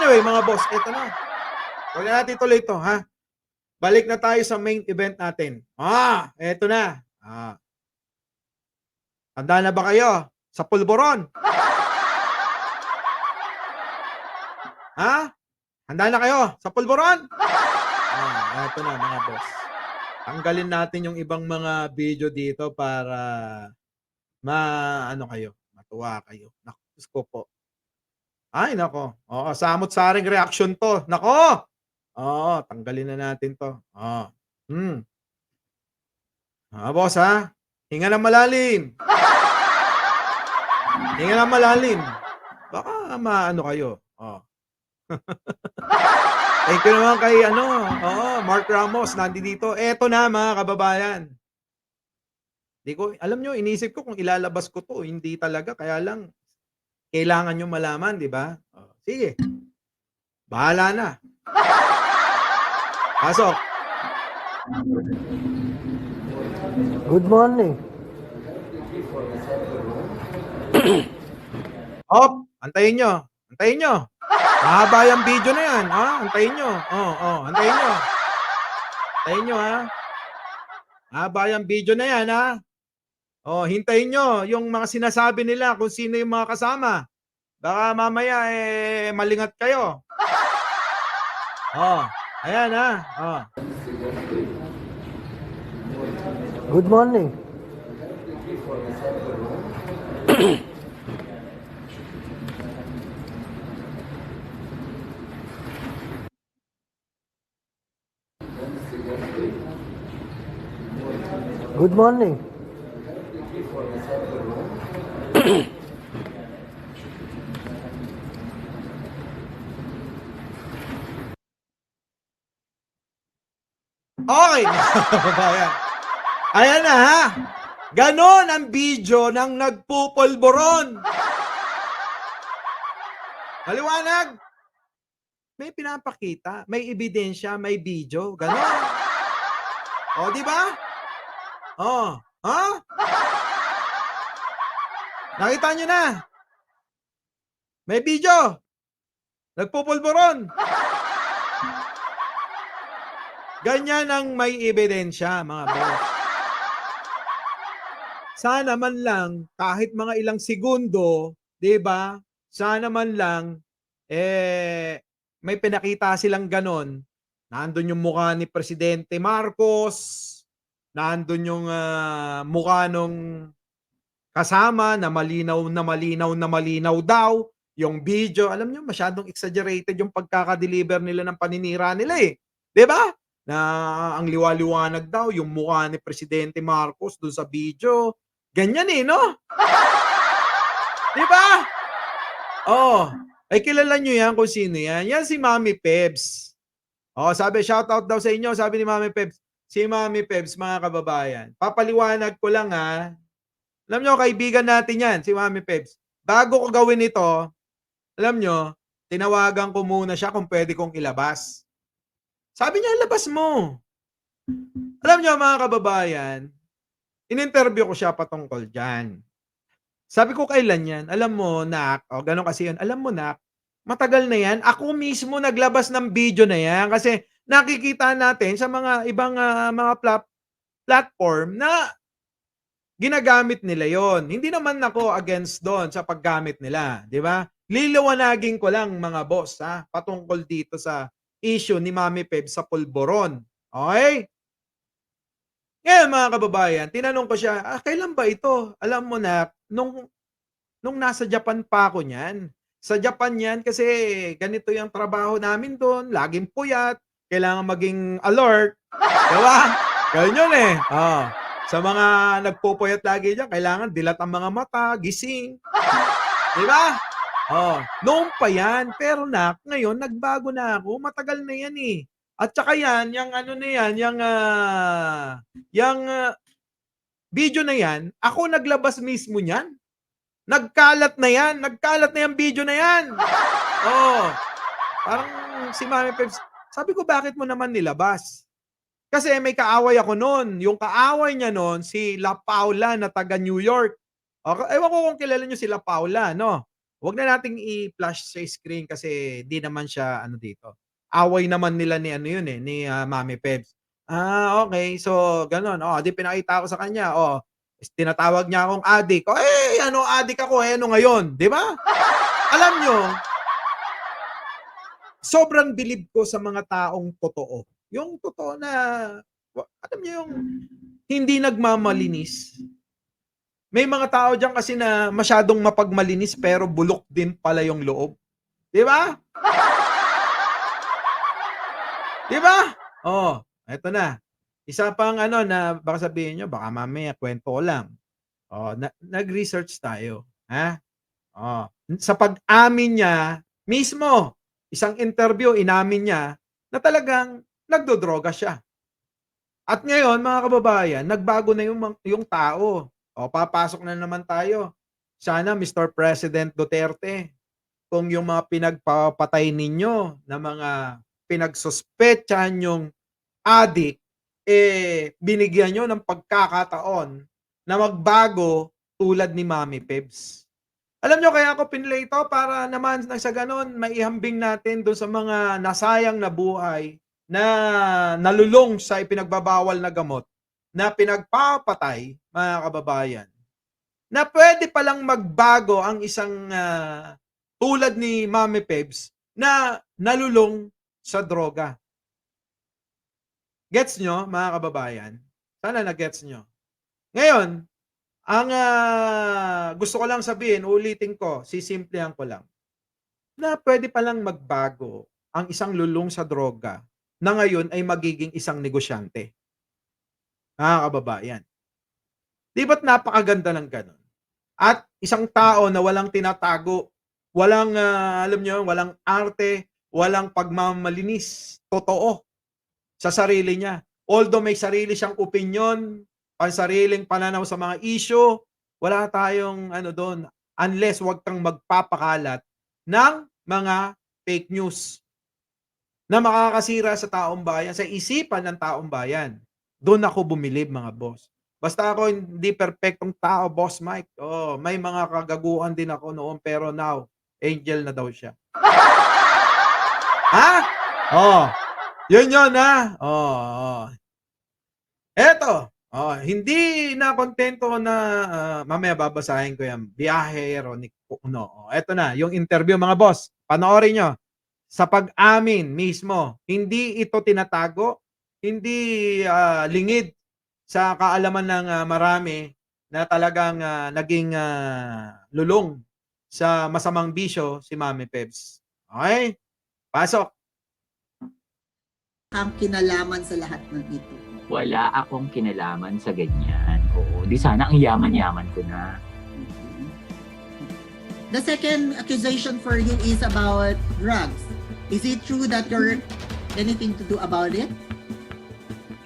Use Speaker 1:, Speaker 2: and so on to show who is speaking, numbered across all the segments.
Speaker 1: Anyway, mga boss, eto na. Huwag na natin tuloy 'to, ha? Balik na tayo sa main event natin. Eto na. Handa na ba kayo sa pulburon? Ha? Handa na kayo sa pulburon? Eto na mga boss. Tanggalin natin yung ibang mga video dito para ano kayo, matuwa kayo. Naku, Diyos ko po. Ay naku, oo, samot-saring reaksyon 'to, naku! Oo, tanggalin na natin 'to, hmm. Boss, hinga ng malalim, hinga ng malalim. Baka maano kayo, Thank you naman kay Mark Ramos nandito. Eto na mga kababayan. 'Di ko alam niyo inisip ko kung ilalabas ko 'to, hindi talaga kaya lang kailangan niyong malaman, 'di ba? Sige, bahala na. Pasok.
Speaker 2: Good morning.
Speaker 1: Antayin niyo, antayin niyo. Mahaba yang video na 'yan, antayin niyo. Antayin niyo. Antayin niyo, Mahaba yang video na 'yan, hintayin niyo yung mga sinasabi nila kung sino yung mga kasama. Baka mamaya, malingat kayo. Ayan,
Speaker 2: Good morning. Good morning.
Speaker 1: Okay, mga kababayan. Ayan na, Ganon ang video ng nagpupulburon. Maliwanag. May pinapakita, may ebidensya, may video, ganon. Di ba? Nakita niyo na. May video. Nagpupulburon. Ganyan ang may ebidensya, mga boss. Sana man lang kahit mga ilang segundo, 'di ba? Sana man lang may pinakita silang ganon. Nandun yung mukha ni Presidente Marcos, nandun yung mukha nung kasama na malinaw na malinaw na malinaw daw yung video. Alam niyo masyadong exaggerated yung pagkaka-deliver nila ng paninira nila, 'Di ba? Na ang liwa-liwanag daw yung mukha ni Presidente Marcos dun sa video. Ganyan, no? 'Di ba? Ay kilala niyo 'yan kung sino 'yan. Yan si Mami Pebs. Sabi shoutout daw sa inyo, sabi ni Mami Pebs. Si Mami Pebs, mga kababayan. Papaliwanag ko lang, Alam niyo kaibigan natin 'yan, si Mami Pebs. Bago ko gawin ito, alam niyo, tinawagan ko muna siya kung puwede kong ilabas. Sabi niya, "Ilabas mo." Alam niyo mga kababayan, in-interview ko siya patungkol diyan. Sabi ko, "Kailan 'yan?" "Alam mo nak," gano'n kasi 'yun, "Alam mo nak, matagal na 'yan. Ako mismo naglabas ng video na 'yan kasi nakikita natin sa mga ibang, mga platform na ginagamit nila 'yon. Hindi naman ako against do'n sa paggamit nila, 'di ba? Liliwanagin ko lang mga boss, patungkol dito sa issue ni Mami Peb sa pulburon, okey? Ngayon mga kababayan, tinanong ko siya, "Kailan ba ito?" "Alam mo nak, nung nasa Japan pa ako niyan. Sa Japan 'yan kasi ganito 'yang trabaho namin do'n, laging puyat, kailangan maging alert." 'Di ba? Gano'n 'yun, Sa mga nagpupuyat lagi diyan kailangan dilat ang mga mata, gising. 'Di ba? Noon pa 'yan, pero nak, ngayon nagbago na ako, matagal na 'yan, At saka 'yan, 'yang ano na 'yan, 'yang video na 'yan, ako naglabas mismo niyan. Nagkalat na 'yang video na 'yan. Parang si Mami Peps, sabi ko, "Bakit mo naman nilabas?" Kasi may kaaway ako no'n. Yung kaaway niya no'n si La Paula na taga New York. Ewan ko kung kilala niyo si La Paula 'no? Wag na nating i-flash sa screen kasi di naman siya ano dito. Away naman nila ni ano yun, eh, ni, Mami Pebs. Okey. So gano'n, di pinakita ko sa kanya, tinatawag niya akong adik. Ano adik ako, ano ngayon, 'di ba? Alam niyo, sobrang bilib ko sa mga taong totoo. Yung totoo na alam niyo yung hindi nagmamalinis. May mga tao diyan kasi na masyadong mapagmalinis pero bulok din pala yung loob, 'di ba? 'Di ba? Eto na. Isa pang ano na baka sabihin niyo baka mamaya kuwento ko lang. Nag-research tayo, ha? Sa pag-amin niya mismo, isang interview inamin niya na talagang nagdodroga siya. At ngayon mga kababayan, nagbago na yung tao. Papasok na naman tayo. Sana Mr. President Duterte, kung yung mga pinagpapatay ninyo na mga pinagsuspetsahan niyong adik, binigyan niyo ng pagkakataon na magbago tulad ni Mami Pebs. Alam niyo kaya ako pinlay ito para naman nang sa gano'n maihambing natin do'n sa mga nasayang na buhay na nalulong sa ipinagbabawal na gamot, na pinagpapatay, mga kababayan, na puwede palang magbago ang isang, tulad ni Mami Pebs na nalulong sa droga. Gets niyo, mga kababayan? Sana na-gets niyo. Ngayon, ang, gusto ko lang sabihin, uulitin ko, sisimplehan ko lang, na puwede palang magbago ang isang lulong sa droga na ngayon ay magiging isang negosyante, mga kababayan. 'Di ba't napakaganda ng gano'n? At isang tao na walang tinatago, walang, alam niyo, walang arte, walang pagmamalinis, totoo sa sarili niya. Although may sarili siyang opinyon, pansariling pananaw sa mga issue, wala tayong ano do'n, unless 'wag kang magpapakalat ng mga fake news na makakasira sa taong bayan, sa isipan ng taong bayan. Do'n ako bumilib mga boss. Basta ako hindi perpektong tao, Boss Mike. May mga kagaguhan din ako noon pero now, angel na daw siya. Ha? Oh, 'yun, ha? Eto, hindi na kontento na, mamaya babasahin ko 'yan, Biyahe Ronick Puno. Eto na, yung interview mga boss, panoorin niyo. Sa pag-amin mismo, hindi ito tinatago, hindi, lingid sa kaalaman ng, marami na talagang, naging, lulong sa masamang bisyo si Mami Pebs. Okey, pasok.
Speaker 3: Ang kinalaman sa lahat ng ito.
Speaker 4: Wala akong kinalaman sa ganyan. Oo, di sana ang yaman-yaman ko na.
Speaker 3: The second accusation for you is about drugs. Is it true that you're anything to do about it?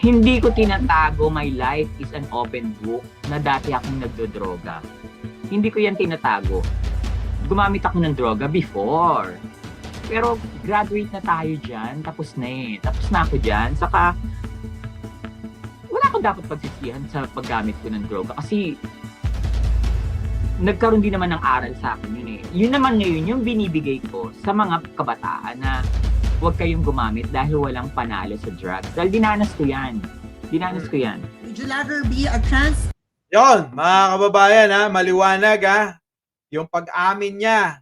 Speaker 4: Hindi ko tinatago, my life is an open book na dati akong nagdodroga. Hindi ko yan tinatago. Gumamit ako ng droga before. Pero graduate na tayo dyan, tapos na eh. Tapos na ako dyan, saka wala akong dapat pagsisihan sa paggamit ko ng droga kasi nagkaroon din naman ng aral sa akin yun eh. Yun naman ngayon yung binibigay ko sa mga kabataan na huwag kayong gumamit dahil walang panalo sa drugs. Dahil dinanas ko yan. Dinanas ko yan.
Speaker 3: Would you rather be a trans?
Speaker 1: Yon, mga kababayan, maliwanag, yung pag-amin niya,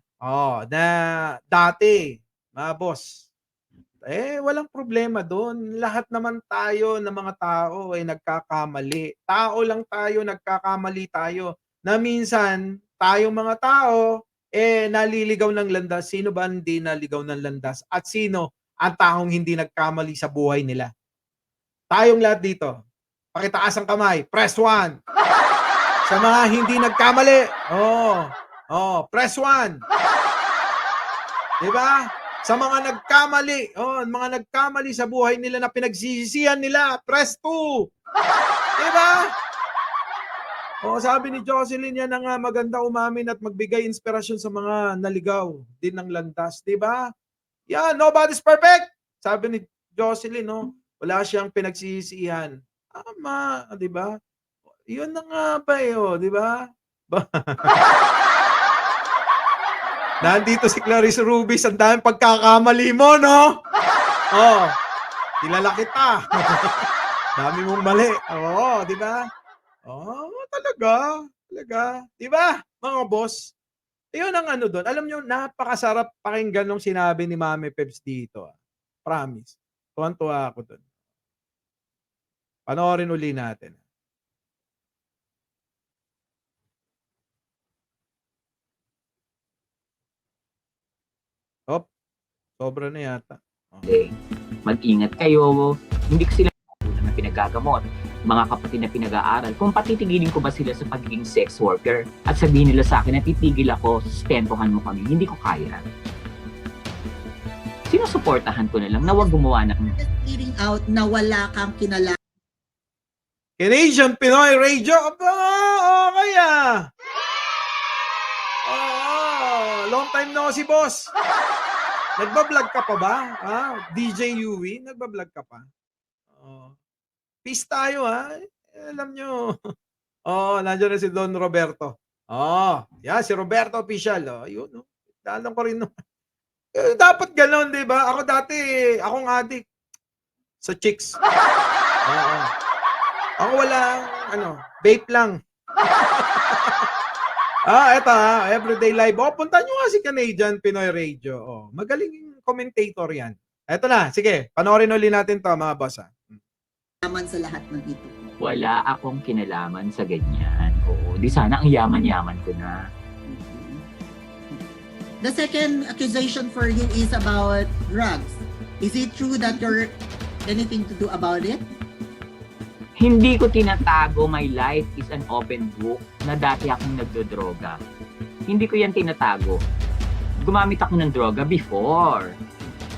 Speaker 1: na dati, mga boss, walang problema doon. Lahat naman tayo ng mga tao ay nagkakamali. Tao lang tayo, nagkakamali tayo. Na minsan, tayong mga tao, naliligaw ng landas. Sino ba hindi naligaw ng landas? At sino ang taong hindi nagkamali sa buhay nila? Tayong lahat dito. Pakitaas ang kamay. Press 1. Sa mga hindi nagkamali. Press 1. Diba? Sa mga nagkamali. Mga nagkamali sa buhay nila na pinagsisisihan nila. Press 2. Diba? Sabi ni Jocelyn yan na maganda umamin at magbigay inspirasyon sa mga naligaw din ng landas. Diba? Yan, nobody's perfect. Sabi ni Jocelyn, wala siyang pinagsisisihan. Tama, di ba? Yun na nga ba di ba? Nandito si Clarice Rubis, ang daming pagkakamali mo, no? Oh, kilala kita. Dami mong mali. Oo, di ba? Oh, talaga. Talaga. Di ba, mga boss? Yun ang ano doon. Alam nyo, napakasarap pakinggan nung sinabi ni Mami Peps dito. Promise. Tuwan-tuwa ako doon. Panoorin uli natin. Op, sobra na yata.
Speaker 4: Mag-ingat kayo. Hindi ko sila na pinagagamot. Mga kapatid na pinag-aaral. Kung patitigilin ko ba sila sa pagiging sex worker at sabihin nila sa akin na titigil ako, sustentuhan mo kami, hindi ko kaya. Sinusuportahan ko na lang na wag gumawa ng
Speaker 3: Just clearing out na wala kang kinalaman
Speaker 1: Canadian Pinoy Radio. Aba, okay ah. Long time no si boss. Nagbablog ka pa ba? DJ Yui, nagbablog ka pa? Peace tayo ha. Alam nyo. Nandiyan na si Don Roberto. Yeah, si Roberto Official. Yun, no. Alam ko rin. No. Dapat gano'n, di ba? Ako dati, akong addict sa chicks. Ako walang, vape lang. Eto everyday live. Punta nyo nga si Canadian Pinoy Radio. Magaling yung commentator yan. Eto na, sige, panoorin ulit natin to mga boss ha.
Speaker 3: sa lahat ng ito.
Speaker 4: wala akong kinalaman sa ganyan. Oo, di sana ang yaman-yaman ko na.
Speaker 3: The second accusation for you is about drugs. Is it true that you're anything to do about it?
Speaker 4: Hindi ko tinatago, my life is an open book na dati akong nagdodroga. Hindi ko yan tinatago. Gumamit ako ng droga before.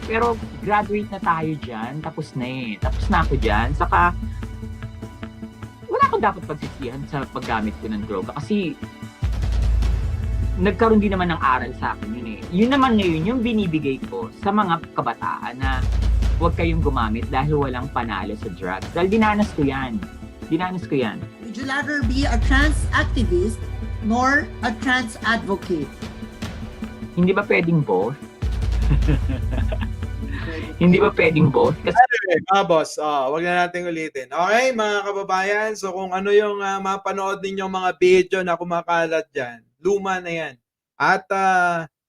Speaker 4: Pero graduate na tayo dyan, tapos na eh. Tapos na ako dyan, saka wala akong dapat pagsisihan sa paggamit ko ng droga kasi nagkaroon din naman ng aral sa akin yun eh. Yun naman ngayon yung binibigay ko sa mga kabataan na huwag kayong gumamit dahil walang panalo sa drugs. Dahil dinanas ko yan. Dinanas ko yan.
Speaker 3: Would you rather be a trans activist nor a trans advocate?
Speaker 4: Hindi ba pwedeng both? Hindi ba pwedeng both? Kasi
Speaker 1: Anyway, mga boss, wag na natin ulitin. Okay, mga kababayan, so kung ano yung mapanood ninyong mga video na kumakalat dyan, luma na yan. At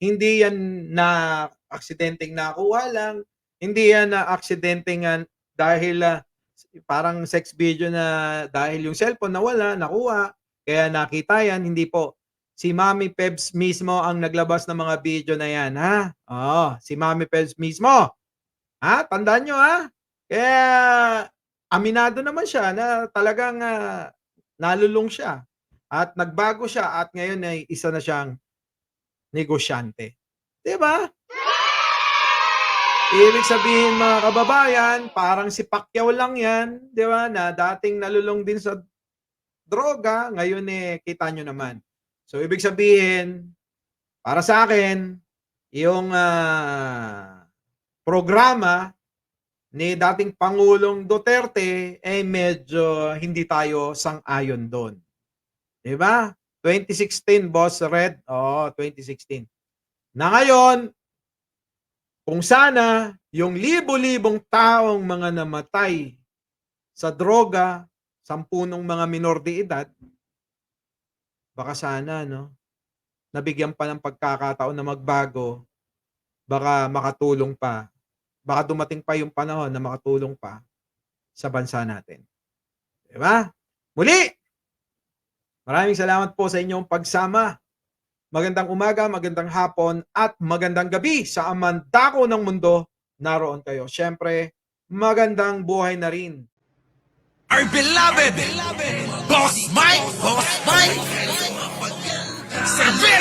Speaker 1: hindi yan na aksidenteng nakuha lang, hindi yan na aksidenteng dahil parang sex video na dahil yung cellphone nawala, nakuha, kaya nakita yan, hindi po. Si Mami Pebs mismo ang naglabas ng mga video na yan, ha? Si Mami Pebs mismo. Ha? Tandaan nyo, ha? Kaya aminado naman siya na talagang nalulung siya. At nagbago siya at ngayon ay isa na siyang negosyante. Diba? Ibig sabihin mga kababayan, parang si Pacquiao lang yan, di ba? Na dating nalulung din sa droga, ngayon kita nyo naman. So ibig sabihin, para sa akin, yung programa ni dating Pangulong Duterte medyo hindi tayo sang-ayon doon. Di ba? 2016, Boss Red. 2016. Na ngayon, kung sana yung libo-libong taong mga namatay sa droga, 10 mga minor de edad, baka sana, no? Nabigyan pa ng pagkakataon na magbago, baka makatulong pa. Baka dumating pa yung panahon na makatulong pa sa bansa natin. Diba? Muli, maraming salamat po sa inyong pagsama. Magandang umaga, magandang hapon, at magandang gabi sa amandako ng mundo. Naroon kayo. Siyempre, magandang buhay na rin.
Speaker 5: Our beloved Boss Mike, Boss Mike, Seville.